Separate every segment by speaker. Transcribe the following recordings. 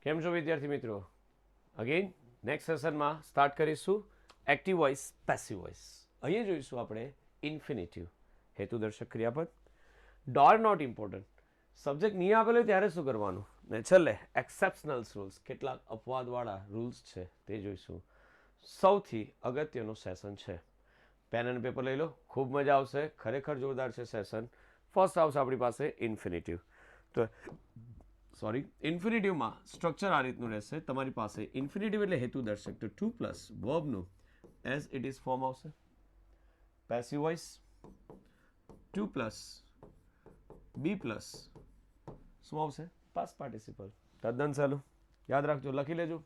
Speaker 1: કેમ છો વિદ્યાર્થી મિત્રો? અગેન નેક્સ્ટ સેશનમાં સ્ટાર્ટ કરીશું એક્ટિવ વોઇસ પેસિવ વોઇસ. અહીંયા જોઈશું આપણે ઇન્ફિનિટિવ હેતુદર્શક ક્રિયાપદ. ડોર નોટ ઇમ્પોર્ટન્ટ સબ્જેક્ટ નહીં આપેલો ત્યારે શું કરવાનું ને છેલ્લે એક્સેપ્શનલ્સ રૂલ્સ કેટલાક અપવાદવાળા રૂલ્સ છે તે જોઈશું. સૌથી અગત્યનું સેશન છે. પેન અને પેપર લઈ લો, ખૂબ મજા આવશે, ખરેખર જોરદાર છે સેશન. ફર્સ્ટ આવશે આપણી પાસે ઇન્ફિનિટિવ. તો સોરી, ઇન્ફિનિટિવમાં સ્ટ્રક્ચર આ રીતનું રહેશે. તમારી પાસે ઇન્ફિનિટિવ એટલે હેતુદર્શક, તો 2 પ્લસ વર્બનું એઝ ઇટ ઇઝ ફોર્મ આવશે. Passive voice 2 plus be plus શું આવશે? Past participle. તદ્દન સહેલું, યાદ રાખજો, લખી લેજો.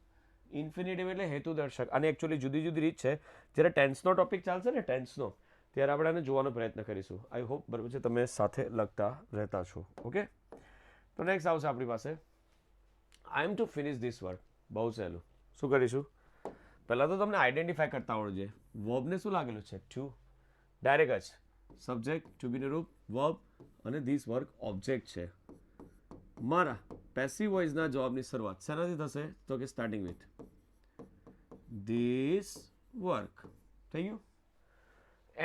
Speaker 1: ઇન્ફિનિટિવ એટલે હેતુદર્શક. અને એકચ્યુઅલી જુદી જુદી રીત છે. જ્યારે ટેન્સનો ટોપિક ચાલશે ને, ટેન્સનો, ત્યારે આપણે આને જોવાનો પ્રયત્ન કરીશું. આઈ હોપ બરાબર છે, તમે સાથે લખતા રહેતા છો. ઓકે, તો નેક્સ્ટ આવશે આપણી પાસે આઈ એમ ટુ ફિનિશ ધીસ વર્ક. બહુ સહેલું. શું કરીશું? પહેલાં તો તમને આઈડેન્ટિફાય કરતા આવડશે. વર્બને શું લાગેલું છે? ટુ. ડાયરેક્ટ જ સબ્જેક્ટ, ટુ બીનું રૂપ, વર્બ અને ધીસ વર્ક ઓબ્જેક્ટ છે. મારા પેસિવ વોઇસના જવાબની શરૂઆત શેનાથી થશે? તો કે સ્ટાર્ટિંગ વિથ ધીસ વર્ક. થઈ ગયું?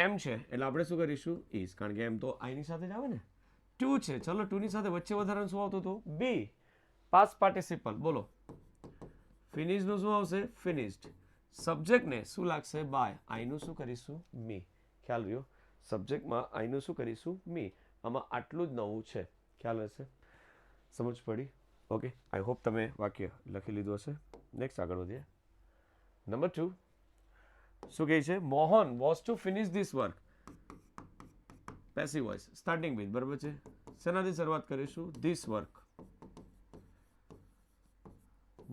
Speaker 1: એમ છે એટલે આપણે શું કરીશું? ઇઝ, કારણ કે એમ તો આઈની સાથે જ આવે ને. ટુ છે, ચલો ટુની સાથે વચ્ચે વધારાનું શું આવતું હતું? બી. Past participle. બોલો, ફિનિશનું શું આવશે? ફિનિશ્ડ. સબ્જેક્ટને શું લાગશે? બાય. આઈનું શું કરીશું? મી. ખ્યાલ રહ્યો? સબ્જેક્ટમાં આઈનું શું કરીશું? મી. આમાં આટલું જ નવું છે. ખ્યાલ રહેશે? સમજ પડી? ઓકે, આઈ હોપ તમે વાક્ય લખી લીધું હશે. નેક્સ્ટ આગળ વધીએ. નંબર 2 શું કહે છે? Mohan was two finish this work. Passive voice starting with, બરાબર છે. શેનાથી શરૂઆત કરીશું? This work.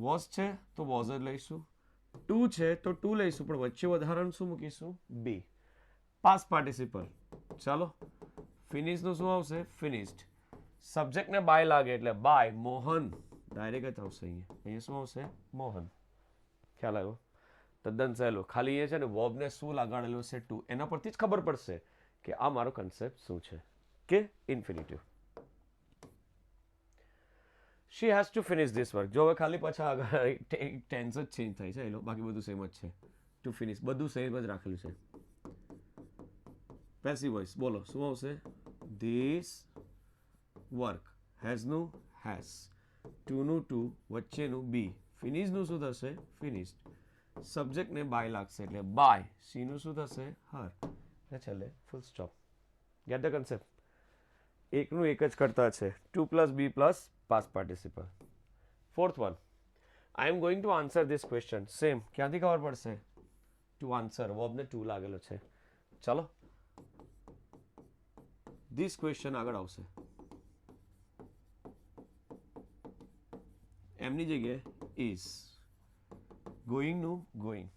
Speaker 1: વોઝ છે તો વોઝ જ લઈશું. ટુ છે તો ટુ લઈશું, પણ વચ્ચે વધારાનું શું મૂકીશું? બી. Past participle. ચાલો, ફિનિશનું શું આવશે? ફિનિશ્ડ. સબ્જેક્ટને બાય લાગે એટલે બાય મોહન. ડાયરેક્ટ જ આવશે. અહીંયા શું આવશે? મોહન. ખ્યાલ આવ્યો? તદ્દન સહેલું. ખાલી એ છે ને વર્બને શું લગાડેલું છે? ટુ. એના પરથી જ ખબર પડશે કે આ મારો કન્સેપ્ટ શું છે. કે infinitive. She has to finish this work. જો હવે ખાલી પાછા આગળ ટેન્સ જ ચેન્જ થાય છે, એ બાકી બધું સેમ જ છે. ટુ ફિનિશ બધું સેમ જ રાખેલું છે. પેસિવ વોઇસ બોલો શું આવશે? This work. હેઝનું હેઝ, ટુનું ટુ, વચ્ચેનું બી. ફિનિશનું શું થશે? ફિનિશ્ડ. સબ્જેક્ટને બાય લાગશે એટલે બાય. સીનું શું થશે? હર. ને છેલ્લે full stop. Get the concept? એકનું એક જ કરતા છે. 2 plus be plus past participle. Fourth one, I am going to answer this question. Same. ક્યાંથી ખબર પડશે? To answer. વર્બને ટુ લાગેલો છે. ચલો, ધીસ ક્વેશ્ચન આગળ આવશે. એમની જગ્યાએ ઇઝ. ગોઈંગનું ગોઈંગ.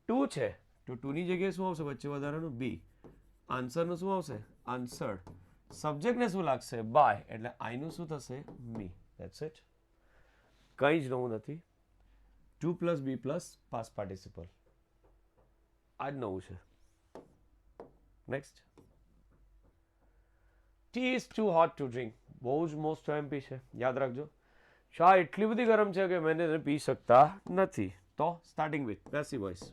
Speaker 1: ટુ છે તો ટુની જગ્યાએ શું આવશે? વચ્ચે વધારાનું બી. આન્સરનું શું આવશે? આન્સર્ડ. સબ્જેક્ટને શું લાગશે? બાય. એટલે આઈનું શું થશે? મી. That's it. કંઈ જ નવું નથી. 2 plus be plus past participle. આ જ નવું છે. Next, tea is too hot to drink. બહુ જ મોસ્ટ એમપી છે, યાદ રાખજો. ચા એટલી બધી ગરમ છે કે મેં એને પી શકતા નથી. તો સ્ટાર્ટિંગ વિથ પેસિવ વોઇસ.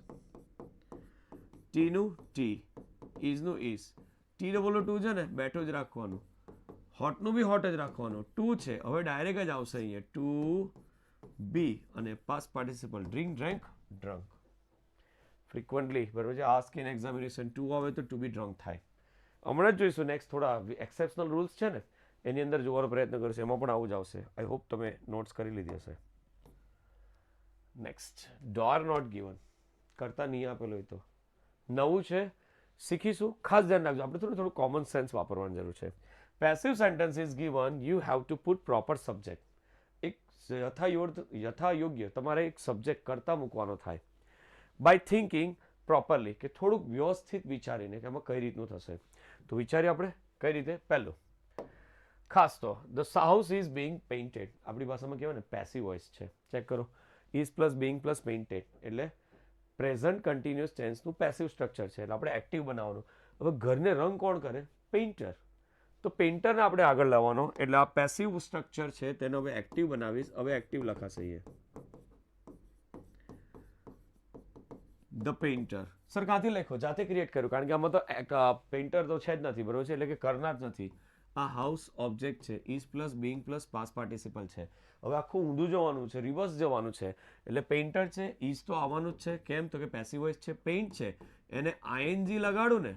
Speaker 1: ટીનું ટી, ઇઝનું ઇઝ. ટીનો બોલો ટુ છે ને, બેઠો જ રાખવાનું. હોટનું બી હોટ જ રાખવાનું. ટુ છે હવે ડાયરેક્ટ જ આવશે અહીંયા. ટુ બી અને past participle. Drink, drank, drunk. Frequently, બરાબર છે. આસ્ક ઇન એક્ઝામિનેશન ટુ આવે તો ટુ બી ડ્રંક થાય. હમણાં જ જોઈશું નેક્સ્ટ. થોડા એક્સેપ્શનલ રૂલ્સ છે ને, એની અંદર જોવાનો પ્રયત્ન કરીશું. એમાં પણ આવું જ આવશે. આઈ હોપ તમે નોટ્સ કરી લીધી હશે. Next, door not given. કરતા નહીં આપેલો હોય તો નવું છે, શીખીશું. ખાસ ધ્યાન રાખજો, આપણે થોડું કોમન સેન્સ વાપરવાની જરૂર છે. Passive sentence is given, you have to put proper subject. એક યથાયોગ્ય તમારે એક સબ્જેક્ટ કરતા મૂકવાનો થાય. બાય થિંકિંગ પ્રોપરલી, કે થોડુંક વ્યવસ્થિત વિચારીને કે આમાં કઈ રીતનું થશે. તો વિચારીએ આપણે કઈ રીતે. પહેલું ખાસ તો the house is Bing painted. આપણી ભાષામાં કહેવાય ને પેસિવ વોઇસ છે. ચેક કરો. Is plus Bing plus painted એટલે પ્રેઝન્ટ કન્ટિન્યુઅસ ટેન્સનું પેસિવ સ્ટ્રક્ચર છે. એટલે આપણે એક્ટિવ બનાવવાનું. હવે ઘરને રંગ કોણ કરે? પેઇન્ટર. તો પેઇન્ટરને આપણે આગળ લાવવાનો, એટલે આ પેસિવ સ્ટ્રક્ચર છે તેને હવે એક્ટિવ બનાવીશ. હવે એક્ટિવ લખાશે ધ પેઇન્ટર. સર ક્યાંથી લખ્યો? જાતે ક્રિએટ કર્યું, કારણ કે આમાં તો પેઇન્ટર તો છે જ નથી, બરોબર છે, એટલે કે કરનાર જ નથી. આ હાઉસ ઓબ્જેક્ટ છે, is plus being plus past participle છે. હવે આખું ઊંધું જવાનું છે, રિવર્સ જવાનું છે, એટલે પેઇન્ટર છે, ઇઝ તો આવવાનું જ છે. કેમ? તો કે પેસિવ વોઇસ છે, પેઇન્ટ છે, એને આઈએનજી લગાડું ને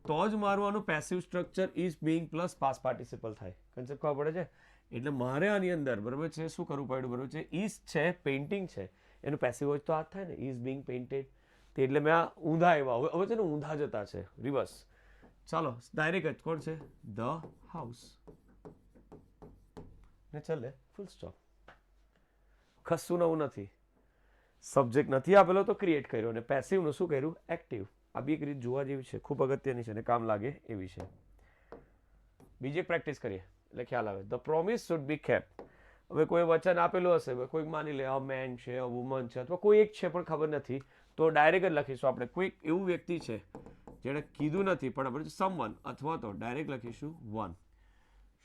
Speaker 1: તો જ મારું આનું passive structure is being plus past participle થાય. કન્સેપ્ટ ખબર પડે છે? એટલે મારે આની અંદર, બરાબર છે, શું કરવું પડ્યું? બરાબર છે, ઇઝ છે, પેઇન્ટિંગ છે, એનું પેસિવ વોઇસ તો આ જ થાય ને, ઇઝ બીંગ પેઇન્ટેડ. તે એટલે મેં આ ઊંધા આવ્યા, હવે છે ને ઊંધા જતા છે, રિવર્સ. ચાલો ડાયરેક્ટ જ કોણ છે? ધ હાઉસ ને ચાલે ફૂલ સ્ટોપ. કશું નવું નથી. સબ્જેક્ટ નથી આપેલો તો ક્રિએટ કર્યો, અને પેસિવનું શું કર્યું? એક્ટિવ. આ બી એક રીત જોવા જેવી છે, ખૂબ અગત્યની છે અને કામ લાગે એવી છે. બીજી પ્રેક્ટિસ કરીએ એટલે ખ્યાલ આવે. The promise should be kept. હવે કોઈ વચન આપેલું હશે, કોઈક માની લે અ મેન છે, અ વુમન છે, અથવા કોઈ એક છે પણ ખબર નથી, તો ડાયરેક્ટ જ લખીશું આપણે. કોઈક એવું વ્યક્તિ છે જેણે કીધું નથી પણ આપણે સમવન, અથવા તો ડાયરેક્ટ લખીશું વન.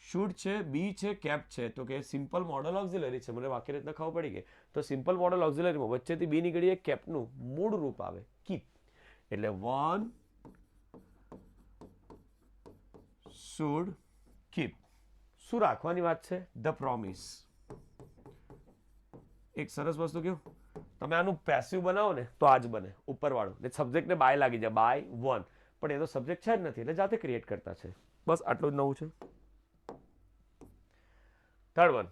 Speaker 1: શુડ છે, બી છે, કેપ છે, તો કે સિમ્પલ મોડલ ઓક્ઝિલરી છે. મને વાક્ય રીતના ખબર પડી ગઈ. તો સિમ્પલ મોડલ ઓક્ઝિલરીમાં વચ્ચેથી બી નીકળીએ, કેપનું મૂળ રૂપ આવે કીપ. એટલે વન શુડ કીપ. શું રાખવાની વાત છે? The promise. એક સરસ વસ્તુ કહ્યું, તમે આનું પેસિવ બનાવો ને તો આ જ બને, ઉપરવાળું. ને સબ્જેક્ટને બાય લાગી જાય, બાય વન, પણ એ તો સબ્જેક્ટ છે જ નથી, એટલે જાતે ક્રિએટ કરતા છે. બસ આટલું જ નવું છે. Third one,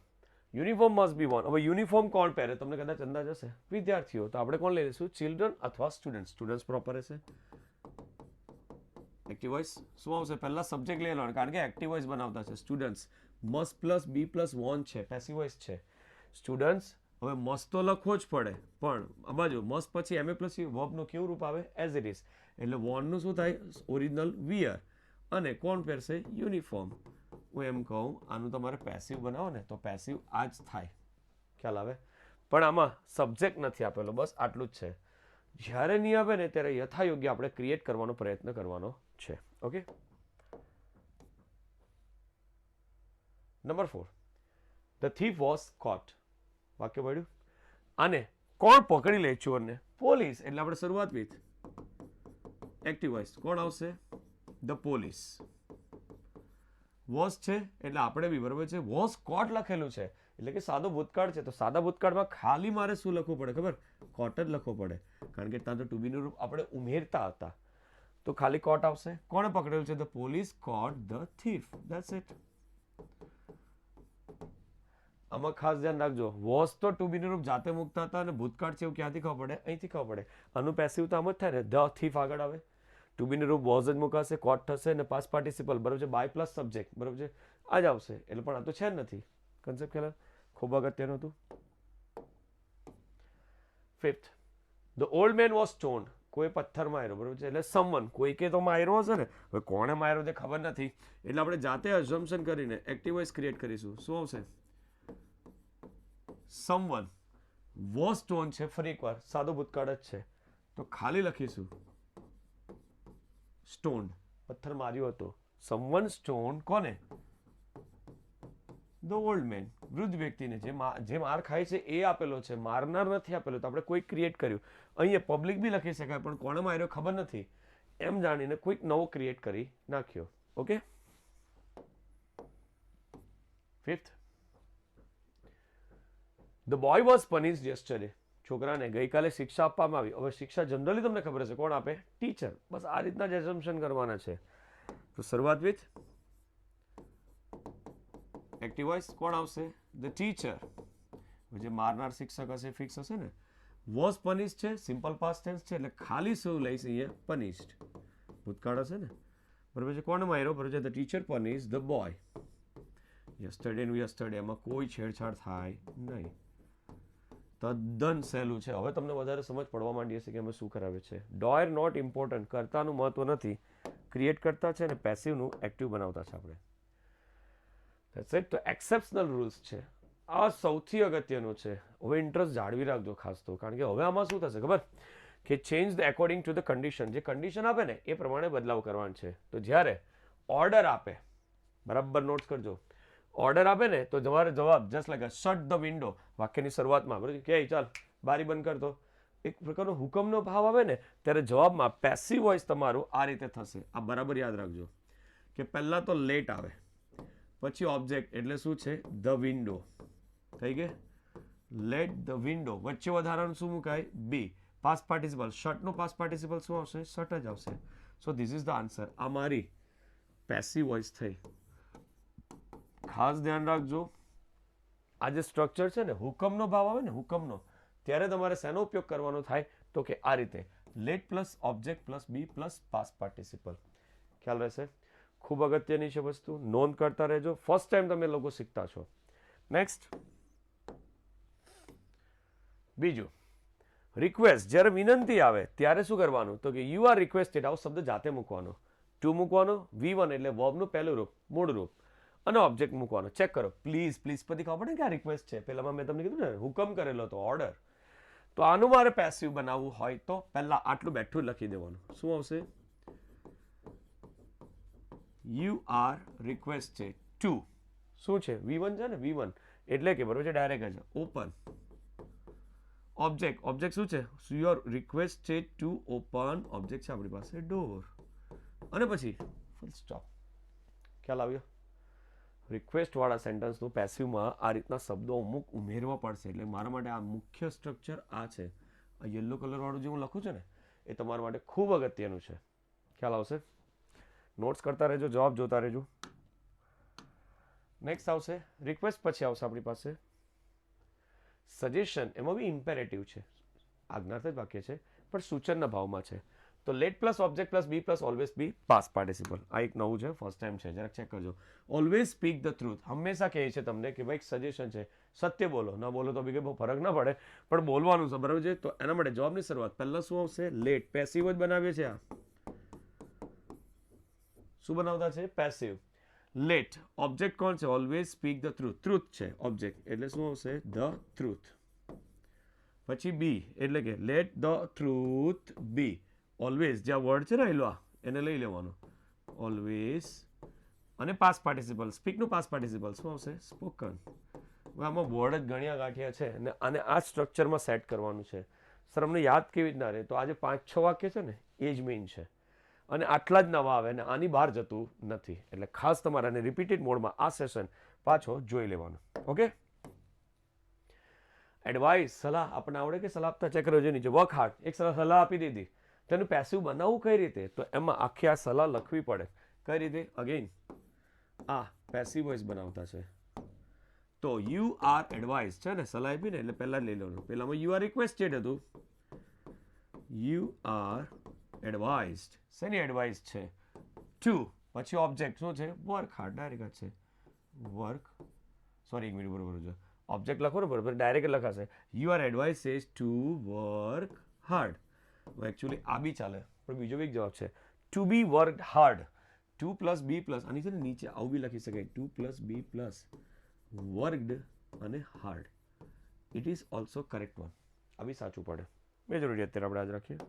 Speaker 1: uniform must be one. હવે યુનિફોર્મ કોણ પહેરે? તમને કદાચ અંદાજ હશે, વિદ્યાર્થીઓ. તો આપણે કોણ લઈ લઈશું? ચિલ્ડ્રન અથવા સ્ટુડન્ટ. સ્ટુડન્ટ્સ પ્રોપર હશે. એક્ટિવ વોઇસ શું આવશે? પહેલા સબ્જેક્ટ લઈ લેવાનું, કારણ કે એક્ટિવ વોઇસ બનાવતા છે. Students must plus be plus one છે, પેસિવ વોઇસ છે. સ્ટુડન્ટ્સ. હવે મસ્ટ તો લખવો જ પડે, પણ આ બાજુ મસ્ટ પછી એમ એ પ્લસ વર્બનું કેવું રૂપ આવે? As it is. એટલે વોનનું શું થાય? Original wear. અને કોણ પહેરશે? યુનિફોર્મ. હું એમ કહું, આનું તમારે પેસિવ બનાવો ને તો પેસિવ આ જ થાય. ખ્યાલ આવે? પણ આમાં સબ્જેક્ટ નથી આપેલો, બસ આટલું જ છે. જ્યારે નહીં આવે ને ત્યારે યથાયોગ્ય આપણે ક્રિએટ કરવાનો પ્રયત્ન કરવાનો છે. Okay. Number 4, the thief was caught. વાક્ય પડ્યું. આને કોણ પકડી લે ચોરને? પોલીસ. એટલે આપણે શરૂઆત વિથ એક્ટિવ વોઇસ. કોણ આવશે? The police. વોઝ છે એટલે આપણે બી, બરાબર છે, વોઝ કોટ લખેલું છે, એટલે કે સાદો ભૂતકાળ છે. તો સાદા ભૂતકાળમાં ખાલી મારે શું લખવું પડે ખબર? કોટ જ લખવો પડે, કારણ કે ત્યાં તો ટુ બીનું રૂપ આપણે ઉમેરતા હતા. તો ખાલી કોટ આવશે. કોણે પકડેલું છે? The police caught the thief. That's it. આમાં ખાસ ધ્યાન રાખજો, વોઝ તો ટુ બીનું રૂપ જાતે મૂકતા હતા, અને ભૂતકાળ છે એવું ક્યાંથી ખબર પડે? અહીંથી ખબર પડે. આનું પેસિવ તો આમ જ થાય ને, ધ થીફ આગળ આવે, ટુ બીનું રૂપ વોઝ જ મુકાશે, કોટ થશે, અને પાસ્ટ પાર્ટિસિપલ, બરાબર છે, બાય પ્લસ સબ્જેક્ટ, બરાબર છે, આ જ આવશે. એટલે પણ આ તો છે જ નથી. કન્સેપ્ટ ખ્યાલ? ખૂબ અગત્યનું હતું. 5th, the old man was stoned. કોઈ પથ્થર માર્યો, બરાબર છે, એટલે સમવન, કોઈ કે તો માર્યો હશે ને. હવે કોણે માર્યો તે ખબર નથી, એટલે આપણે જાતે અઝમ્પશન કરીને એક્ટિવ વોઇસ ક્રિએટ કરીશું. શું આવશે? સમવન. વોઝ સ્ટોન છે, ફરી એકવાર સાદો ભૂતકાળ જ છે, તો ખાલી લખીશું સ્ટોન્ડ. પથ્થર માર્યો હતો. સમવન સ્ટોન કોને? ધ ઓલ્ડ મેન, વૃદ્ધ વ્યક્તિને. જે માર ખાય છે એ આપેલો છે, મારનાર નથી આપેલો, તો આપણે કોઈ ક્રિએટ કર્યું. અહીંયા પબ્લિક બી લખી શકાય, પણ કોણે માર્યો ખબર નથી, એમ જાણીને કોઈક નવો ક્રિએટ કરી નાખ્યો. Okay. 5th, the boy was punished yesterday. છોકરાને ગઈકાલે શિક્ષા આપવામાં આવી. હવે શિક્ષા જનરલી તમને ખબર હશે કોણ આપે? ટીચર. બસ આ રીતના જ એઝમ્પશન કરવાના છે. તો શરૂઆત વિથ એક્ટિવ વોઇસ. કોણ આવશે? The teacher. જે મારનાર શિક્ષક હશે ફિક્સ હશે ને. વોઝ પનિશ્ડ છે, સિમ્પલ પાસ્ટ ટેન્સ છે, એટલે ખાલી શું લઈશ અહીંયા? પનિશ્ડ. ભૂતકાળ હશે ને, બરાબર છે. કોણ માર્યો? બરાબર છે, the teacher punished the boy. Yesterday નું યસ્ટરડે, એમાં કોઈ છેડછાડ થાય નહીં. તદ્દન સહેલું છે. હવે તમને વધારે સમજ પડવા માંડી હશે કે અમે શું કરાવે છે. ડોયર નોટ ઇમ્પોર્ટન્ટ. કર્તાનું મહત્વ નથી, ક્રિએટ કરતા છે, અને પેસિવનું એક્ટિવ બનાવતા છે આપણે. That's it. તો એક્સેપ્શનલ રૂલ્સ છે, આ સૌથી અગત્યનું છે. હવે ઇન્ટરેસ્ટ જાળવી રાખજો ખાસ તો, કારણ કે હવે આમાં શું થશે ખબર? કે change the according to the condition. જે કન્ડિશન આપે ને એ પ્રમાણે બદલાવ કરવાનો છે. તો જ્યારે ઓર્ડર આપે બરાબર નોટ્સ કરજો. ઓર્ડર આપે ને તો તમારે જવાબ just like shut the window વાક્યની શરૂઆતમાં બરાબર કે ચાલ બારી બંધ કરતો એક પ્રકારનો હુકમનો ભાવ આવે ને ત્યારે જવાબમાં પેસિવ વોઇસ તમારું આ રીતે થશે. આ બરાબર યાદ રાખજો કે પહેલાં તો લેટ આવે, પછી ઓબ્જેક્ટ એટલે શું છે ધ વિન્ડો થઈ ગઈ, લેટ ધ વિન્ડો વચ્ચે વધારાનું શું મુકાય બી, પાસ્ટ પાર્ટિસિપલ શટનો પાસ્ટ પાર્ટિસિપલ શું આવશે શટ જ આવશે. So this is the answer. આ મારી પેસિવ વોઇસ થઈ. ખાસ ધ્યાન રાખજો આ જે સ્ટ્રક્ચર છે ને હુકમનો ભાવ આવે ને હુકમનો ત્યારે તમારે શેનો ઉપયોગ કરવાનો થાય તો કે આ રીતે late plus object plus be plus past participle. ખ્યાલ રહેશે. ખૂબ અગત્યની છે વસ્તુ, નોંધ કરતા રહેજો. ફર્સ્ટ ટાઈમ તમે લોકો શીખતા છો. નેક્સ્ટ બીજું રિક્વેસ્ટ. જ્યારે વિનંતી આવે ત્યારે શું કરવાનું તો કે યુ આર રિક્વેસ્ટેડ આવો શબ્દ જાતે મૂકવાનો, ટુ મૂકવાનો, V1 એટલે વર્બનું પહેલું રૂપ મૂળ રૂપ અને ઓબ્જેક્ટ મૂકવાનો. ચેક કરો પ્લીઝ પ્લીઝ પછી ખબર પડે કે આ રિક્વેસ્ટ છે. પહેલામાં મેં તમને કીધું ને હુકમ કરેલો હતો ઓર્ડર. તો આનું મારે પેસિવ બનાવવું હોય તો પહેલા આટલું બેઠું લખી દેવાનું. શું આવશે યુ આર રિક્વેસ્ટેડ ટુ શું છે V1 છે ને V1 એટલે કે બરોબર છે ડાયરેક્ટ છે ઓપન ઓબ્જેક્ટ. ઓબ્જેક્ટ શું છે you are requested to open object છે આપણી પાસે ડોર અને પછી ફૂલ સ્ટોપ. ખ્યાલ આવ્યો. રિક્વેસ્ટ વાળા સેન્ટેન્સનું પેસિવમાં આ રીતના શબ્દો અમુક ઉમેરવા પડશે. એટલે મારા માટે આ મુખ્ય સ્ટ્રક્ચર આ છે. આ યલો કલર વાળું જે હું લખું છું ને એ તમારા માટે ખૂબ અગત્યનું છે. ખ્યાલ આવશે. નોટ્સ કરતા રહેજો, જવાબ જોતા રહેજો. નેક્સ્ટ આવશે રિક્વેસ્ટ, પછી આવશે આપણી પાસે સજેશન. એમાં બી ઇમ્પેરેટિવ છે, આજ્ઞાર્થ જ વાક્ય છે પણ સૂચનના ભાવમાં છે. તો let plus object plus be plus always be past participle. આ એક નવું છે, ફર્સ્ટ ટાઈમ છે, જરાક ચેક કરજો. Always speak the truth. હંમેશા કહે છે તમને કે ભાઈ સજેશન છે સત્ય બોલો, ન બોલો તો બી કંઈ બહુ ફરક ના પડે પણ બોલવાનું છે બરાબર છે. તો એના માટે જવાબની શરૂઆત પહેલાં શું આવશે લેટ. પેસિવ જ બનાવીએ છીએ. આ શું બનાવતા છે પેસિવ. લેટ ઓબ્જેક્ટ કોણ છે always speak the truth. Truth છે ઓબ્જેક્ટ એટલે શું આવશે ધ ટ્રુથ. પછી બી એટલે કે let the truth be. Always જે વર્ડ છે ને એલો એને લઈ લેવાનો ઓલવેઝ અને પાસ્ટ પાર્ટિસિપલ. સ્પીકનું પાસ્ટ પાર્ટિસિપલ શું આવશે સ્પોકન. હવે આમાં વર્ડ જ ગણ્યા ગાંઠિયા છે અને આને આ સ્ટ્રક્ચરમાં સેટ કરવાનું છે. સર અમને યાદ કેવી રીતના રહે તો આજે 5-6 વાક્ય છે ને એ જ મેઇન છે અને આટલા જ નવા આવે અને આની બહાર જતું નથી. એટલે ખાસ તમારે રિપીટેડ મોડમાં આ સેશન પાછો જોઈ લેવાનું. ઓકે. એડવાઇસ સલાહ આપણને આવડે કે સલાહ આપતા ચેક કરજો નીચે વર્ક હાર્ડ. એક સલાહ આપી દીધી તેનું પેસિવ બનાવવું કઈ રીતે તો એમાં આખી આ સલાહ લખવી પડે. કઈ રીતે અગેન આ પેસિવ વોઇસ બનાવતા છે તો યુ આર એડવાઇસ છે ને સલાહ આપી ને એટલે પહેલા જ લઈ લેવાનું. પહેલામાં યુ આર રિક્વેસ્ટેડ હતું. You are advised. શેની એડવાઇસ છે ટુ પછી ઓબ્જેક્ટ શું છે વર્ક હાર્ડ. ડાયરેક્ટ છે વર્ક સોરી એક મિનિટ બરોબર છે ઓબ્જેક્ટ લખો ને બરોબર ડાયરેક્ટ લખાશે you are advice is to work hard. Actually આ બી ચાલે પણ બીજો બી જવાબ છે two B work hard. 2 plus be plus આની છે ને નીચે આવું બી લખી શકાય 2 પ્લસ બી પ્લસ વર્કડ અને hard. It is also correct one. આ બી સાચું પડે. બે જરૂરી અત્યારે આપણે યાદ રાખીએ.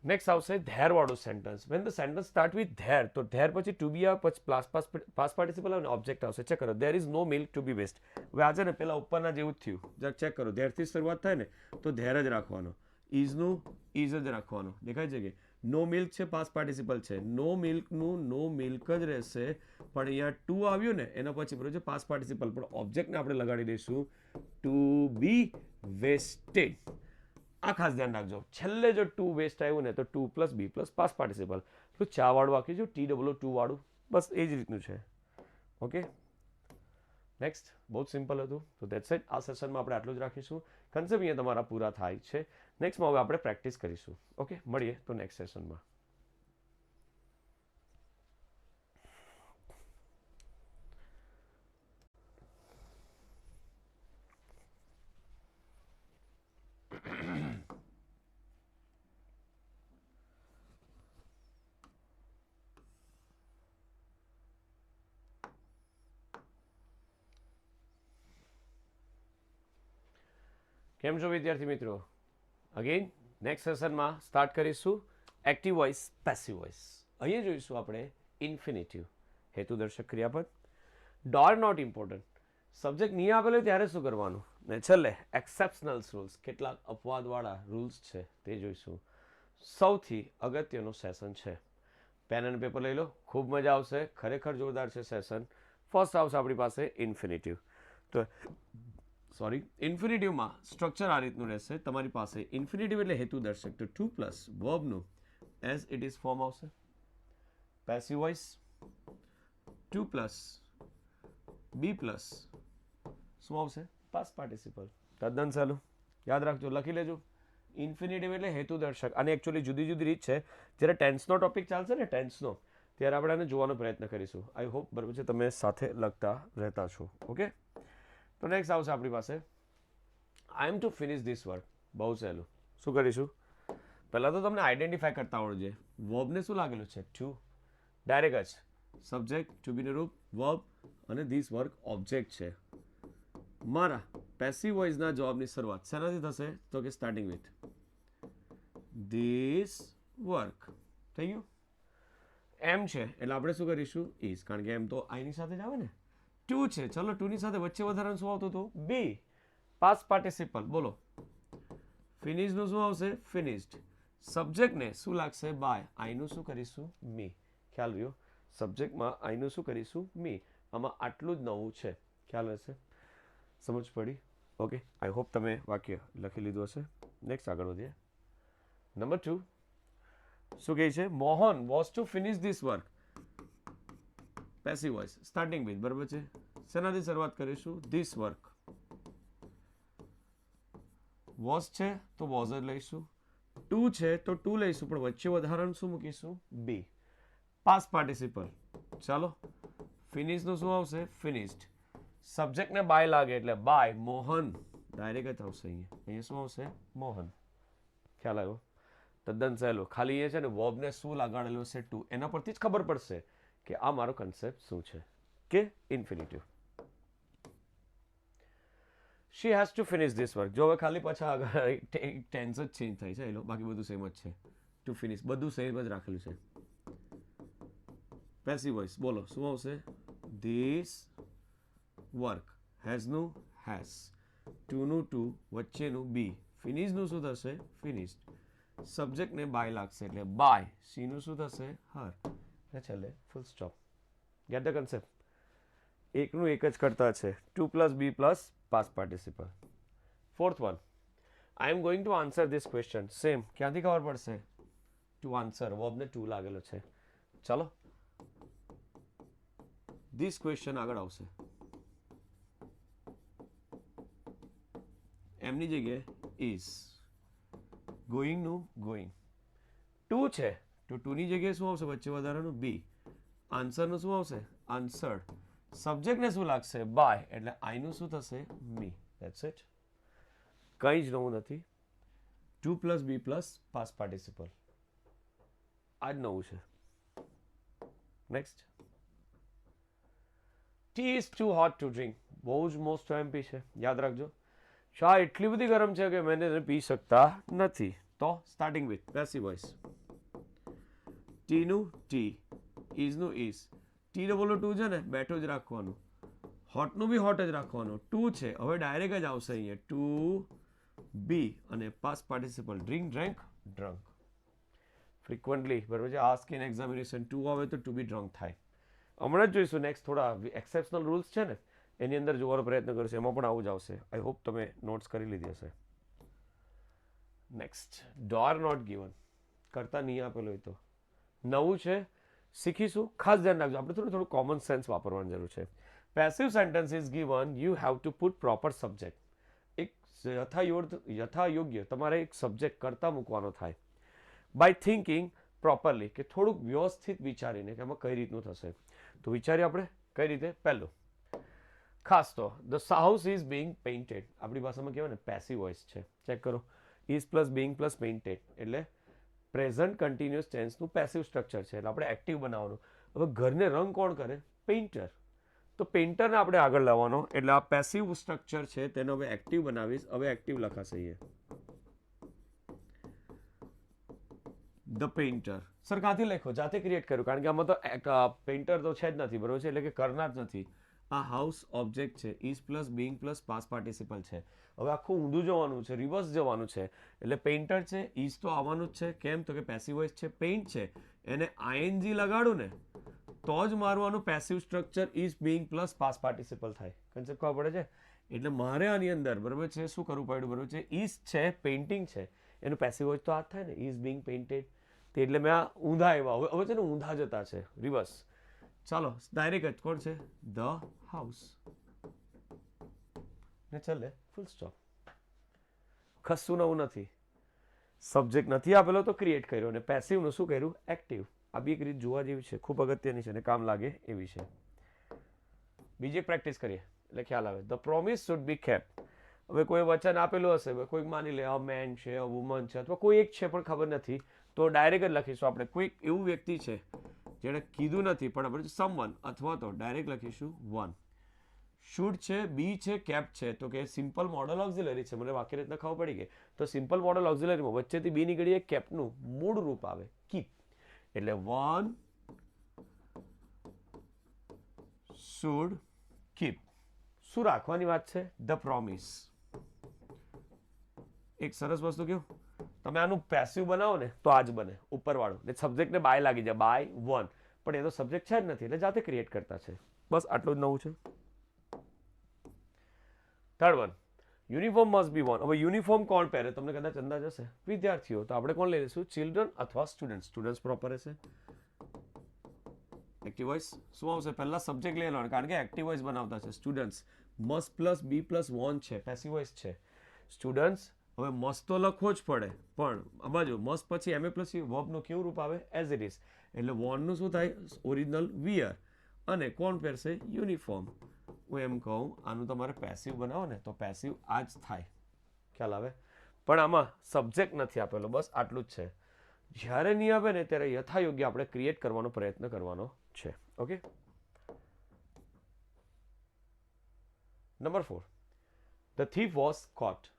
Speaker 1: નેક્સ્ટ આવશે ધેર વાળું sentence. When the sentence start with there તો ધેર પછી ટુ બી આવે પછી પાસ્ટ પાર્ટિસિપલ અને ઓબ્જેક્ટ આવશે. ચેક કરો there is no milk to be waste. હવે આજે ને પેલા ઉપરના જેવું જ થયું. જરા ચેક કરો ધેરથી શરૂઆત થાય ને તો ધેર જ રાખવાનો. ઇઝનું ઇઝ જ રાખવાનું. દેખાય છે કે નો મિલ્ક છે પાસ્ટ પાર્ટિસિપલ છે. નો મિલ્કનું નો મિલ્ક જ રહેશે પણ અહીંયા ટુ આવ્યું ને એના પછી બરોબર છે પાસ્ટ પાર્ટિસિપલ પણ ઓબ્જેક્ટને આપણે લગાડી દઈશું ટુ બી વેસ્ટેડ. આ ખાસ ધ્યાન રાખજો. છેલ્લે જો ટુ વેસ્ટ આવ્યું ને તો 2 plus be plus past participle. તો ચા વાળું વાક્ય જો TWO2 વાળું બસ એ જ રીતનું છે. ઓકે. નેક્સ્ટ બહુ જ સિમ્પલ હતું. તો દેટ્સ ઇટ. આ સેશનમાં આપણે આટલું જ રાખીશું. કન્સેપ્ટ અહીંયા તમારા પૂરા થાય છે. નેક્સ્ટમાં હવે આપણે પ્રેક્ટિસ કરીશું. ઓકે મળીએ તો નેક્સ્ટ સેશનમાં. કેમ છો વિદ્યાર્થી મિત્રો? અગેન નેક્સ્ટ સેશનમાં સ્ટાર્ટ કરીશું એક્ટિવ વોઇસ પેસિવ વોઇસ. અહીંયા જોઈશું આપણે ઇન્ફિનિટિવ, હેતુદર્શક ક્રિયાપદ. ડોર નોટ ઇમ્પોર્ટન્ટ, સબ્જેક્ટ નહીં આપેલો ત્યારે શું કરવાનું, ને છેલ્લે એક્સેપ્શનલ રૂલ્સ, કેટલાક અપવાદવાળા રૂલ્સ છે તે જોઈશું. સૌથી અગત્યનું સેશન છે. પેન અને પેપર લઈ લો, ખૂબ મજા આવશે, ખરેખર જોરદાર છે સેશન. ફર્સ્ટ આવશે આપણી પાસે ઇન્ફિનિટિવ. તો સોરી, ઇન્ફિનિટિવમાં સ્ટ્રક્ચર આ રીતનું રહેશે. તમારી પાસે ઇન્ફિનિટિવ એટલે હેતુદર્શક, તો ટુ પ્લસ વર્બનું એઝ ઇટ ઇઝ ફોર્મ આવશે. Passive voice to plus be plus શું આવશે, પાસ્ટ પાર્ટિસિપલ. તદ્દન સહેલું, યાદ રાખજો, લખી લેજો. ઇન્ફિનિટિવ એટલે હેતુદર્શક. અને એકચ્યુઅલી જુદી જુદી રીત છે. જ્યારે ટેન્સનો ટોપિક ચાલશે ને, ટેન્સનો, ત્યારે આપણે આને જોવાનો પ્રયત્ન કરીશું. આઈ હોપ બરાબર છે તમે સાથે લખતા રહેતા છો. ઓકે, તો નેક્સ્ટ આવશે આપણી પાસે આઈ એમ ટુ ફિનિશ ધીસ વર્ક. બહુ સહેલું. શું કરીશું, પહેલાં તો તમને આઈડેન્ટિફાય કરતા આવડવું જોઈએ. વર્બને શું લાગેલું છે, ટુ, ડાયરેક્ટ જ સબ્જેક્ટ, ટુ બીનું રૂપ, વર્બ, અને ધીસ વર્ક ઓબ્જેક્ટ છે. મારા પેસિવ વોઇસના જવાબની શરૂઆત શેનાથી થશે, તો કે સ્ટાર્ટિંગ વિથ ધીસ વર્ક. થઈ ગયું. એમ છે એટલે આપણે શું કરીશું, ઇઝ, કારણ કે એમ તો આઈની સાથે જ આવે ને. ટુ છે, ચલો ટુની સાથે વચ્ચે વધારાનું શું આવતું હતું, બી, પાસ્ટ પાર્ટિસિપલ. બોલો, ફિનિશનું શું આવશે, ફિનિશ્ડ. સબ્જેક્ટને શું લાગશે, બાય, આઈનું શું કરીશું, મી. ખ્યાલ રહ્યો, સબ્જેક્ટમાં આઈનું શું કરીશું, મી. આમાં આટલું જ નવું છે, ખ્યાલ હશે, સમજ પડી. ઓકે, આઈ હોપ તમે વાક્ય લખી લીધું હશે. નેક્સ્ટ આગળ વધીએ. નંબર 2 શું કહે છે, Mohan was two finish this work. Passive voice starting with, બરાબર છે. શેનાથી શરૂઆત કરીશું, ધીસ વર્ક. વોઝ છે તો વોઝ જ લઈશું, ટુ છે તો ટુ લઈશું, પણ વચ્ચે વધારાનું શું મૂકીશું, બી. Past participle. ચાલો, ફિનિશનું શું આવશે, ફિનિશ્ડ. સબ્જેક્ટને બાય લાગે એટલે બાય મોહન, ડાયરેક્ટ જ આવશે. અહીંયા શું આવશે, મોહન. ખ્યાલ આવ્યો, તદ્દન સહેલું. ખાલી એ છે ને વર્બને શું લગાડેલું છે, ટુ, એના પરથી જ ખબર પડશે કે આ મારો કન્સેપ્ટ શું છે, કે infinitive. She has to finish this work. જો હવે ખાલી પાછા આગળ ટેન્સ જ ચેન્જ થાય છે, બાકી બધું સેમ જ છે. ટુ ફિનિશ બધું સેમ જ રાખેલું છે. પેસિવ વોઇસ, બોલો શું આવશે, ધીસ વર્ક. હેઝનું હેઝ, ટુનું ટુ, વચ્ચેનું બી. ફિનિશનું શું થશે, ફિનિશ્ડ. સબ્જેક્ટને બાય લાગશે એટલે બાય. સીનું શું થશે, હર. ને છેલ્લે full stop. Get the concept. એકનું એક જ કરતા છે, to plus be plus past participle. Fourth one, I am going to answer this question. Same, ક્યાંથી ખબર પડશે, ટુ આન્સર, વર્બને ટુ લાગેલો છે. ચાલો, ધીસ ક્વેશ્ચન આગળ આવશે. એમની જગ્યાએ ઇઝ. ગોઈંગનું ગોઈંગ. ટુ છે તો ટુની જગ્યાએ શું આવશે, વચ્ચે વધારાનું બી. આન્સરનું શું આવશે, આન્સર્ડ. સબ્જેક્ટને શું લાગશે, બાય, એટલે આઈનું શું થશે, મી. That's it. કંઈ જ નવું નથી. To plus be plus past participle, આ જ નવું છે. Next, tea is too hot to drink. બહુ જ મોસ્ટ એમપી છે, યાદ રાખજો. ચા એટલી બધી ગરમ છે કે મેં એને પી શકતા નથી. તો સ્ટાર્ટિંગ વિથ પેસિવ વોઇસ. ટીનું ટી, ઇઝનું ઇઝ. ટી ડબલ ટુ છે ને, બેઠો જ રાખવાનું. હોટનું બી હોટ જ રાખવાનું. ટુ છે હવે ડાયરેક્ટ જ આવશે અહીંયા, ટુ બી અને past participle. Drink, drank, drunk. Frequently, બરાબર છે. આસ્ક ઇન એક્ઝામિનેશન ટુ આવે તો ટુ બી ડ્રંક થાય. હમણાં જ જોઈશું નેક્સ્ટ, થોડા એક્સેપ્શનલ રૂલ્સ છે ને, એની અંદર જોવાનો પ્રયત્ન કરશે, એમાં પણ આવું જ આવશે. આઈ હોપ તમે નોટ્સ કરી લીધી હશે. Next, door not given. કરતા નહીં આપેલો હોય તો નવું છે, શીખીશું. ખાસ ધ્યાન રાખજો, આપણે થોડું કોમન સેન્સ વાપરવાની જરૂર છે. Passive sentence is given, you have to put proper subject. એક યથાયોગ્ય તમારે એક સબ્જેક્ટ કરતા મૂકવાનો થાય. બાય થિંકિંગ પ્રોપરલી, કે થોડુંક વ્યવસ્થિત વિચારીને કે એમાં કઈ રીતનું થશે. તો વિચારીએ આપણે કઈ રીતે. પહેલું ખાસ તો, the house is Bing painted. આપણી ભાષામાં કહેવાય ને પેસિવ વોઇસ છે. ચેક કરો, is plus Bing plus painted એટલે પ્રેઝન્ટ કન્ટિન્યુઅસ ટેન્સનું પેસિવ સ્ટ્રક્ચર છે, એટલે આપણે એક્ટિવ બનાવવાનું. હવે ઘરને રંગ કોણ કરે, પેઇન્ટર. તો પેઇન્ટરને આપણે આગળ લાવવાનો, એટલે આ પેસિવ સ્ટ્રક્ચર છે તેને હવે એક્ટિવ બનાવીશ. હવે એક્ટિવ લખાશે અહીંયા. The painter. સર ક્યાંથી લખ્યો? જાતે ક્રિએટ કર્યું, કારણ કે આમાં તો પેઇન્ટર તો છે જ નથી, બરોબર છે, એટલે કે કરનાર જ નથી. આ હાઉસ ઓબ્જેક્ટ છે, is plus being plus past participle છે. હવે આખું ઊંધું જવાનું છે, રિવર્સ જવાનું છે, એટલે પેઇન્ટર છે, ઇઝ તો આવવાનું જ છે. કેમ? તો કે પેસિવ વોઇસ છે, પેઇન્ટ છે, એને આઈએનજી લગાડું ને તો જ મારું આનું passive structure is being plus past participle થાય. કન્સેપ્ટ ખબર પડે છે? એટલે મારે આની અંદર બરોબર છે શું કરવું પડ્યું? બરોબર છે, ઇઝ છે, પેઇન્ટિંગ છે, એનું પેસિવ વોઇસ તો આ જ થાય ને, ઇઝ બીંગ પેઇન્ટેડ. તે એટલે મેં આ ઊંધા આવ્યા, હવે છે ને ઊંધા જતા છે, રિવર્સ. ચાલો ડાયરેક્ટ જ કોણ છે? ધ હાઉસ ને ચાલે ફૂલ સ્ટોપ. કશું નવું નથી. સબ્જેક્ટ નથી આપેલો તો ક્રિએટ કર્યો, અને પેસિવનું શું કર્યું? એક્ટિવ. આ બી એક રીત જોવા જેવી છે, ખૂબ અગત્યની છે અને કામ લાગે એવી છે. બીજી પ્રેક્ટિસ કરીએ એટલે ખ્યાલ આવે. The promise should be kept. હવે કોઈ વચન આપેલું હશે, કોઈક માની લે અ મેન છે, અ વુમન છે, અથવા કોઈ એક છે પણ ખબર નથી, તો ડાયરેક્ટ જ લખીશું આપણે કોઈક એવું વ્યક્તિ છે જેણે કીધું નથી પણ આપણે સમવન, અથવા તો ડાયરેક્ટ લખીશું વન. શુડ છે, બી છે, કેપ છે, તો કે સિમ્પલ મોડલ ઓક્ઝિલરી છે. મને વાક્ય રીતના ખબર પડી ગઈ. તો સિમ્પલ મોડલ ઓક્ઝિલરીમાં વચ્ચેથી બી નીકળીએ, કેપનું મૂળ રૂપ આવે કીપ. એટલે વન શુડ કીપ. શું રાખવાની વાત છે? The promise. એક સરસ વસ્તુ કહ્યું, તમે આનું પેસિવ બનાવો ને તો આ જ બને ઉપરવાળું, ને સબ્જેક્ટને બાય લાગી જાય, બાય વન, પણ એ તો સબ્જેક્ટ છે જ નથી, એટલે જાતે ક્રિએટ કરતા છે. બસ આટલું જ નવું છે. Third one, uniform must be one. હવે યુનિફોર્મ કોણ પહેરે? તમને કદાચ અંદાજ હશે, વિદ્યાર્થીઓ. તો આપણે કોણ લઈ લઈશું? ચિલ્ડ્રન અથવા સ્ટુડન્ટ. સ્ટુડન્ટ્સ પ્રોપર હશે. એક્ટિવ વોઇસ શું આવશે? પહેલા સબ્જેક્ટ લઈ લેવાનું, કારણ કે એક્ટિવ વોઇસ બનાવતા છે. Students must plus be plus one છે, પેસિવ વોઇસ છે. સ્ટુડન્ટ્સ, હવે મસ્ટ તો લખવો જ પડે, પણ આ બાજુ મસ્ટ પછી એમ એ પ્લસ વર્બનું કેવું રૂપ આવે? As it is. એટલે વોનનું શું થાય? Original wear. અને કોણ પહેરશે? યુનિફોર્મ. હું એમ કહું, આનું તમારે પેસિવ બનાવો ને તો પેસિવ આ જ થાય. ખ્યાલ આવે? પણ આમાં સબ્જેક્ટ નથી આપેલો, બસ આટલું જ છે. જ્યારે નહીં આવે ને ત્યારે યથાયોગ્ય આપણે ક્રિએટ કરવાનો પ્રયત્ન કરવાનો છે. Okay. Number 4, the thief was caught.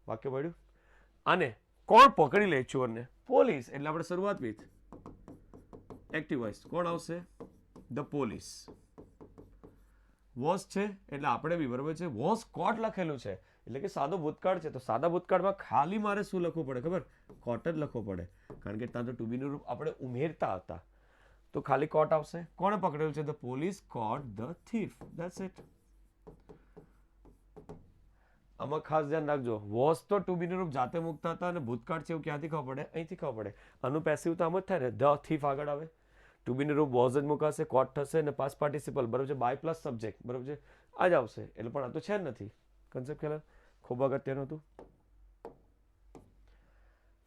Speaker 1: વાક્ય પડ્યું. અને કોણ પકડી લે ચોરને? પોલીસ. એટલે આપણે શરૂઆત વિથ એક્ટિવ વોઇસ. કોણ આવશે? The police. વોઝ છે એટલે આપણે બી બરોબર છે, વોઝ કોટ લખેલું છે એટલે કે સાદો ભૂતકાળ છે. તો સાદા ભૂતકાળમાં ખાલી મારે શું લખવું પડે ખબર? કોટ જ લખવો પડે, કારણ કે ત્યાં તો ટુ બીનું રૂપ આપણે ઉમેરતા હતા. તો ખાલી કોટ આવશે. કોણે પકડેલું છે? The police caught the thief. That's it. આમાં ખાસ ધ્યાન રાખજો, વોઝ તો ટુ બીનું રૂપ જાતે મૂકતા હતા, અને ભૂતકાળ છે એવું ક્યાંથી ખબર પડે? અહીંથી ખબર પડે. આનું પેસિવ તો આમ જ થાય ને, ધ થીફ આગળ આવે, ટુ બીનું રૂપ વોઝ જ મુકાશે, કોટ થશે, અને પાસ્ટ પાર્ટિસિપલ બરોબર છે, બાય પ્લસ સબ્જેક્ટ બરોબર છે, આ જ આવશે. એટલે પણ આ તો છે જ નથી. કન્સેપ્ટ ખ્યાલ? ખૂબ અગત્યનું હતું.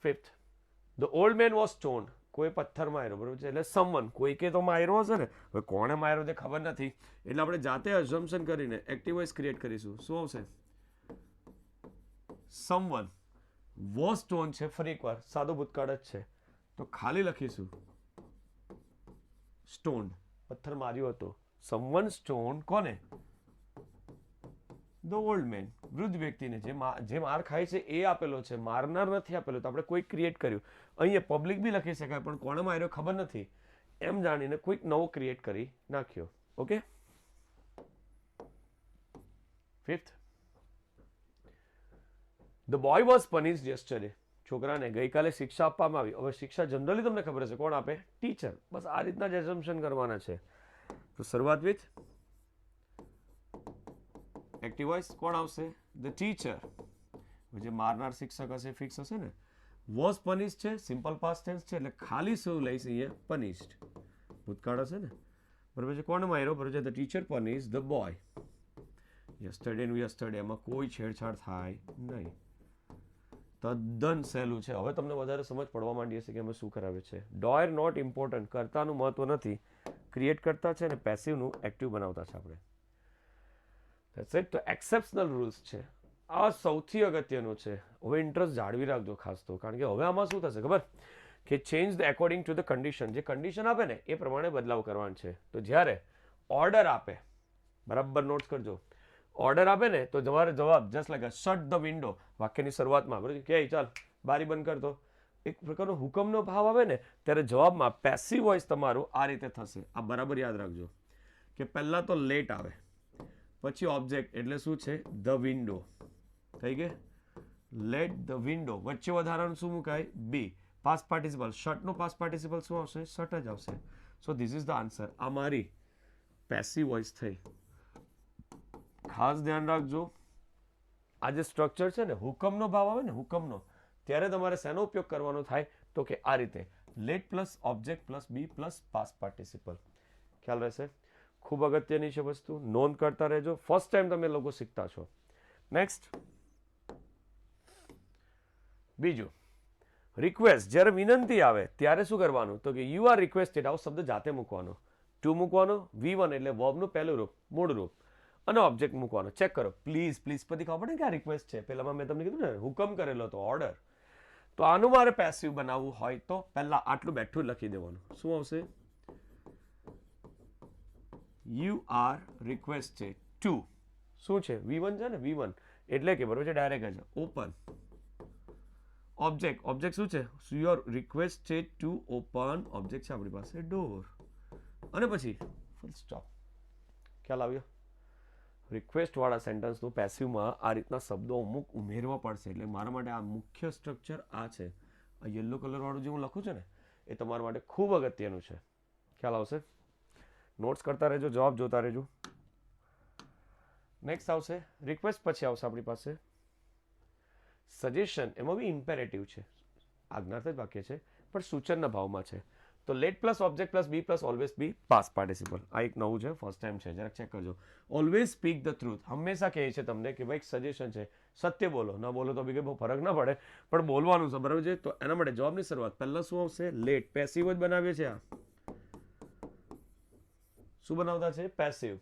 Speaker 1: 5th, the old man was stoned. કોઈ પથ્થર માર્યો બરોબર છે, એટલે સમવન, કોઈ કે તો માર્યો હશે ને. હવે કોણે માર્યો તે ખબર નથી, એટલે આપણે જાતે અઝમ્પશન કરીને એક્ટિવ વોઇસ ક્રિએટ કરીશું. શું આવશે? સમવન. વોઝ સ્ટોન છે, ફરી એકવાર સાદો ભૂતકાળ જ છે, તો ખાલી લખીશું સ્ટોન્ડ. પથ્થર માર્યો હતો. સમવન સ્ટોન કોને? ધ ઓલ્ડ મેન, વૃદ્ધ વ્યક્તિને. જે માર ખાય છે એ આપેલો છે, મારનાર નથી આપેલો, તો આપણે કોઈ ક્રિએટ કર્યું. અહીંયા પબ્લિક બી લખી શકાય, પણ કોણે માર્યો ખબર નથી, એમ જાણીને કોઈક નવો ક્રિએટ કરી નાખ્યો. Okay. 5th, the boy was punished yesterday. છોકરાને ગઈકાલે શિક્ષા આપવામાં આવી. હવે શિક્ષા જનરલી તમને ખબર હશે કોણ આપે? ટીચર. બસ આ રીતના જ એઝમ્પશન કરવાના છે. તો શરૂઆત વિથ એક્ટિવ વોઇસ. કોણ આવશે? The teacher. જે મારનાર શિક્ષક હશે ફિક્સ હશે ને. વોઝ પનિશ્ડ છે, સિમ્પલ પાસ્ટ ટેન્સ છે, એટલે ખાલી શું લઈશ અહીંયા? પનિશ્ડ. ભૂતકાળ હશે ને બરોબર છે. કોણ માર્યો? બરોબર છે, the teacher punished the boy. Yesterday નું યસ્ટરડે, એમાં કોઈ છેડછાડ થાય નહીં. તદ્દન સહેલું છે. હવે તમને વધારે સમજ પડવા માંડી હશે કે અમે શું કરાવે છે. ડોયર નોટ ઇમ્પોર્ટન્ટ. કર્તાનું મહત્વ નથી, ક્રિએટ કરતા છે, અને પેસિવનું એક્ટિવ બનાવતા છે આપણે. That's it. તો એક્સેપ્શનલ રૂલ્સ છે, આ સૌથી અગત્યનું છે. હવે ઇન્ટરેસ્ટ જાળવી રાખજો ખાસ તો, કારણ કે હવે આમાં શું થશે ખબર? કે change the according to the condition. જે કન્ડિશન આપે ને એ પ્રમાણે બદલાવ કરવાનો છે. તો જ્યારે ઓર્ડર આપે, બરાબર નોટ કરજો, ઓર્ડર આપે ને તો તમારે જવાબ just like shut the window વાક્યની શરૂઆતમાં બરાબર કે ચાલ બારી બંધ કરતો, એક પ્રકારનો હુકમનો ભાવ આવે ને ત્યારે જવાબમાં પેસિવ વોઇસ તમારું આ રીતે થશે. આ બરાબર યાદ રાખજો કે પહેલાં તો લેટ આવે, પછી ઓબ્જેક્ટ એટલે શું છે ધ વિન્ડો થઈ ગઈ. લેટ ધ વિન્ડો વચ્ચે વધારાનું શું મુકાય બી. પાસ્ટ પાર્ટિસિપલ શટનો પાસ્ટ પાર્ટિસિપલ શું આવશે શટ જ આવશે. So this is the answer. આ મારી પેસિવ વોઇસ થઈ. ખાસ ધ્યાન રાખજો આ જે સ્ટ્રક્ચર છે ને હુકમનો ભાવ આવે ને હુકમનો ત્યારે તમારે શેનો ઉપયોગ કરવાનો થાય તો કે આ રીતે late plus object plus be plus past participle. ખ્યાલ રહેશે. ખૂબ અગત્યની છે વસ્તુ, નોંધ કરતા રહેજો. ફર્સ્ટ ટાઈમ તમે લોકો શીખતા છો. નેક્સ્ટ બીજું રિક્વેસ્ટ. જ્યારે વિનંતી આવે ત્યારે શું કરવાનું તો કે યુ આર રિક્વેસ્ટેડ આવો શબ્દ જાતે મૂકવાનો. ટુ મૂકવાનો. V1 એટલે વર્બનું પહેલું રૂપ મૂળ રૂપ અને ઓબ્જેક્ટ મૂકવાનો. ચેક કરો પ્લીઝ પ્લીઝ પછી ખબર પડે કે આ રિક્વેસ્ટ છે. પહેલામાં મેં તમને કીધું ને હુકમ કરેલો હતો ઓર્ડર. તો આનું મારે પેસિવ બનાવવું હોય તો પહેલા આટલું બેઠું લખી દેવાનું. શું આવશે યુ આર રિક્વેસ્ટેડ ટુ શું છે V1 છે ને V1 એટલે કે બરોબર છે ડાયરેક્ટ જ ઓપન ઓબ્જેક્ટ. ઓબ્જેક્ટ શું છે you are requested to open object છે આપણી પાસે ડોર અને પછી ફૂલ સ્ટોપ. ખ્યાલ આવ્યો. રિક્વેસ્ટ વાળા સેન્ટેન્સનું પેસિવમાં આ રીતના શબ્દો અમુક ઉમેરવા પડશે. એટલે મારા માટે આ મુખ્ય સ્ટ્રક્ચર આ છે. આ યલો કલર વાળું જે હું લખું છું ને એ તમારા માટે ખૂબ અગત્યનું છે. ખ્યાલ આવશે. નોટ્સ કરતા રહેજો, જવાબ જોતા રહેજો. નેક્સ્ટ આવશે રિક્વેસ્ટ, પછી આવશે આપણી પાસે સજેશન. એમાં બી ઇમ્પેરેટિવ છે, આજ્ઞાર્થ જ વાક્ય છે પણ સૂચનના ભાવમાં છે. તો let plus object plus be plus always be past participle. આ એક નવું છે, ફર્સ્ટ ટાઈમ છે, જરાક ચેક કરજો. Always speak the truth. હંમેશા કહે છે તમને કે ભાઈ સજેશન છે સત્ય બોલો, ન બોલો તો બી કંઈ બહુ ફરક ના પડે પણ બોલવાનું છે બરાબર છે. તો એના માટે જવાબની શરૂઆત પહેલાં શું આવશે લેટ. પેસિવ જ બનાવીએ છીએ. આ શું બનાવતા છે પેસિવ.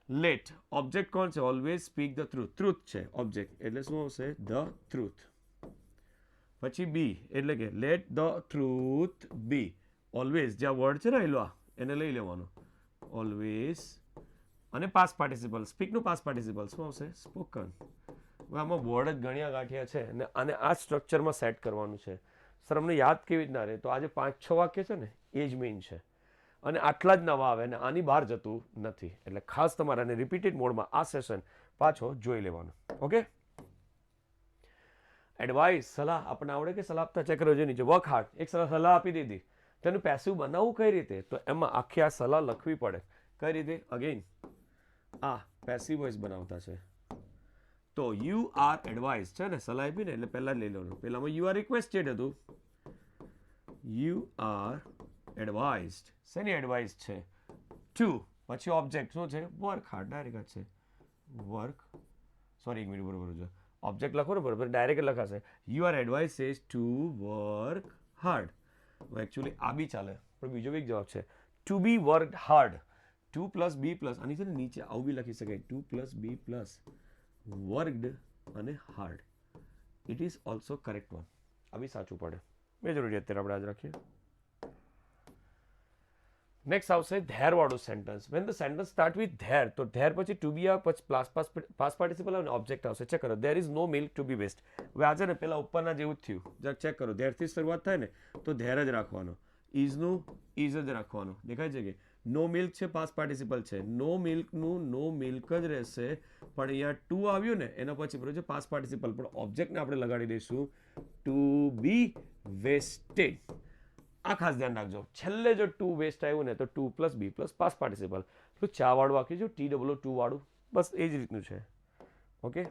Speaker 1: લેટ ઓબ્જેક્ટ કોણ છે always speak the truth. Truth છે ઓબ્જેક્ટ એટલે શું આવશે ધ ટ્રુથ. પછી બી એટલે કે let the truth be. Always જ્યાં વર્ડ છે ને એલો એને લઈ લેવાનો ઓલવેઝ અને પાસ્ટ પાર્ટિસિપલ. સ્પીકનું પાસ્ટ પાર્ટિસિપલ શું આવશે સ્પોકન. હવે આમાં વર્ડ જ ગણ્યા ગાંઠિયા છે અને આને આ સ્ટ્રક્ચરમાં સેટ કરવાનું છે. સર અમને યાદ કેવી રીતના રહે તો આજે 5-6 વાક્ય છે ને એ જ મેઇન છે અને આટલા જ નવા આવે અને આની બહાર જતું નથી. એટલે ખાસ તમારે આને રિપીટેડ મોડમાં આ સેશન પાછો જોઈ લેવાનું. ઓકે. એડવાઇસ સલાહ આપણને આવડે કે સલાહ આપતા ચેક કરજો નીચે વર્ક હાર્ડ. એક સલાહ આપી દીધી તેનું પેસિવ બનાવવું કઈ રીતે તો એમાં આખી આ સલાહ લખવી પડે. કઈ રીતે અગેન આ પેસિવ વોઇસ બનાવતા છે. તો યુ આર એડવાઇસ છે ને સલાહ આપી ને એટલે પહેલાં લઈ લેવાનું. પહેલામાં યુ આર રિક્વેસ્ટેડ હતું. You are advised. શેની એડવાઇસ છે ટુ પછી ઓબ્જેક્ટ શું છે વર્ક હાર્ડ. ડાયરેક્ટ છે વર્ક સોરી એક મિનિટ બરોબર છે ઓબ્જેક્ટ લખો ને બરોબર ડાયરેક્ટ લખાશે you are advice is to work hard. Actually આ બી ચાલે પણ બીજો બી જવાબ છે two B work hard. 2 plus be plus આની છે ને નીચે આવું બી લખી શકાય 2 પ્લસ બી પ્લસ વર્કડ અને hard. It is also correct one. આ બી સાચું પડે. બે જરૂરી અત્યારે આપણે આજ રાખીએ. નેક્સ્ટ આવશે ધેર વાળું sentence. When the sentence start with there તો ધેર પછી ટુ બી આવે પછી પાસ્ટ પાર્ટિસિપલ અને ઓબ્જેક્ટ આવશે. ચેક કરો there is no milk to be waste. હવે આજે ને પેલા ઉપરના જેવું જ થયું. જરા ચેક કરો ધેરથી શરૂઆત થાય ને તો ધેર જ રાખવાનો. ઇઝનું ઇઝ જ રાખવાનું. દેખાય છે કે નો મિલ્ક છે પાસ્ટ પાર્ટિસિપલ છે. નો મિલ્કનું નો મિલ્ક જ રહેશે પણ અહીંયા ટુ આવ્યું ને એના પછી બરોબર છે પાસ્ટ પાર્ટિસિપલ પણ ઓબ્જેક્ટને આપણે લગાડી દઈશું ટુ બી વેસ્ટેડ. આ ખાસ ધ્યાન રાખજો. છેલ્લે જો ટુ વેસ્ટ આવ્યું ને તો 2 plus be plus past participle. પેલું ચા વાળું આખી જો TOO વાળું બસ એ જ રીતનું છે. ઓકે.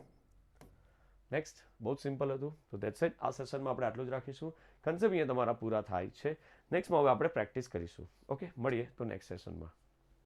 Speaker 1: નેક્સ્ટ બહુ જ સિમ્પલ હતું. તો ધેટ્સ ઇટ. આ સેશનમાં આપણે આટલું જ રાખીશું. કન્સેપ્ટ અહીંયા તમારા પૂરા થાય છે. નેક્સ્ટમાં હવે આપણે પ્રેક્ટિસ કરીશું. ઓકે મળીએ તો નેક્સ્ટ સેશનમાં.